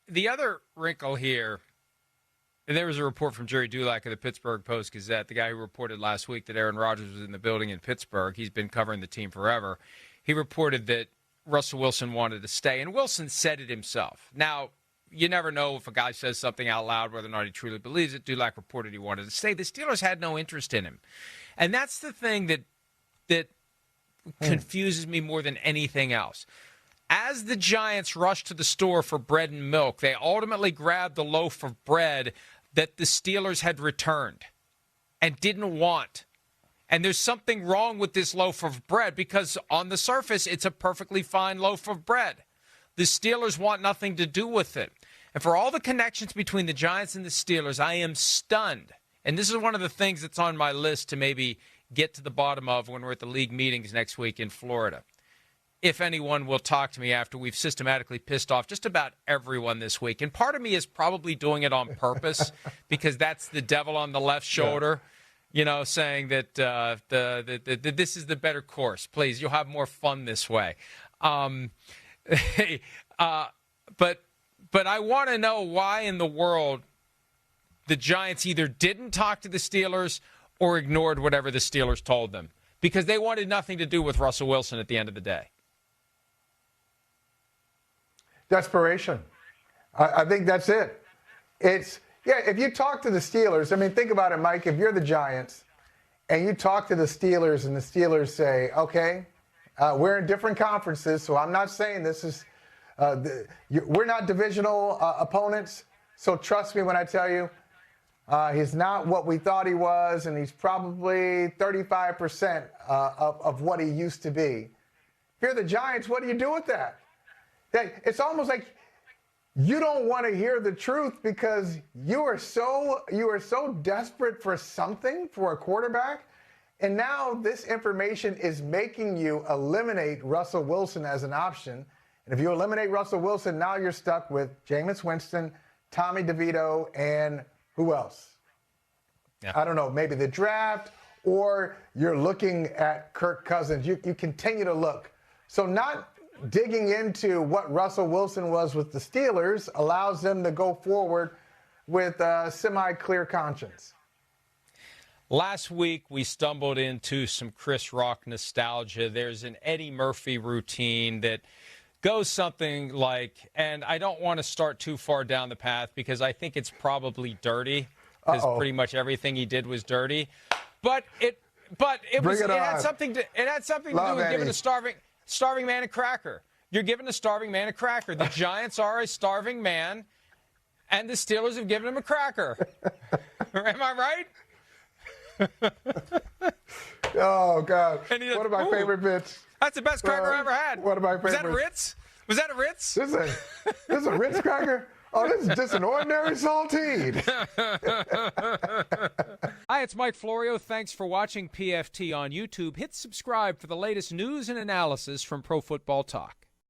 the other wrinkle here, and there was a report from Jerry Dulac of the Pittsburgh Post-Gazette, the guy who reported last week that Aaron Rodgers was in the building in Pittsburgh. He's been covering the team forever. He reported that Russell Wilson wanted to stay, and Wilson said it himself. Now, you never know if a guy says something out loud, whether or not he truly believes it. Dulac reported he wanted to stay. The Steelers had no interest in him. And that's the thing that confuses me more than anything else. As the Giants rushed to the store for bread and milk, they ultimately grabbed the loaf of bread that the Steelers had returned and didn't want. And there's something wrong with this loaf of bread because on the surface, it's a perfectly fine loaf of bread. The Steelers want nothing to do with it. And for all the connections between the Giants and the Steelers, I am stunned. And this is one of the things that's on my list to maybe get to the bottom of when we're at the league meetings next week in Florida. If anyone will talk to me after we've systematically pissed off just about everyone this week. And part of me is probably doing it on purpose because that's the devil on the left shoulder, saying that this is the better course. Please, you'll have more fun this way. But I want to know why in the world the Giants either didn't talk to the Steelers or ignored whatever the Steelers told them. Because they wanted nothing to do with Russell Wilson at the end of the day. Desperation. I think that's it. If you talk to the Steelers, think about it, Mike. If you're the Giants and you talk to the Steelers and the Steelers say, okay, we're in different conferences, so I'm not saying this is we're not divisional opponents, so trust me when I tell you he's not what we thought he was, and he's probably 35% of what he used to be. If you're the Giants, what do you do with that? It's almost like you don't want to hear the truth because you are so desperate for something, for a quarterback, and now this information is making you eliminate Russell Wilson as an option. And if you eliminate Russell Wilson, now you're stuck with Jameis Winston, Tommy DeVito, and who else? Yeah. I don't know, maybe the draft, or you're looking at Kirk Cousins. You continue to look. So not digging into what Russell Wilson was with the Steelers allows them to go forward with a semi-clear conscience. Last week, we stumbled into some Chris Rock nostalgia. There's an Eddie Murphy routine that goes something like, and I don't want to start too far down the path because I think it's probably dirty because pretty much everything he did was dirty. But it had something to do with giving a starving man a cracker. You're giving a starving man a cracker. The Giants are a starving man, and the Steelers have given him a cracker. Am I right? Oh, God. One of my favorite bits. That's the best cracker I ever had. One of my favorites. Was that a Ritz? Was that a Ritz? This is a Ritz cracker? Oh, this is just an ordinary saltine. Hi, it's Mike Florio. Thanks for watching PFT on YouTube. Hit subscribe for the latest news and analysis from Pro Football Talk.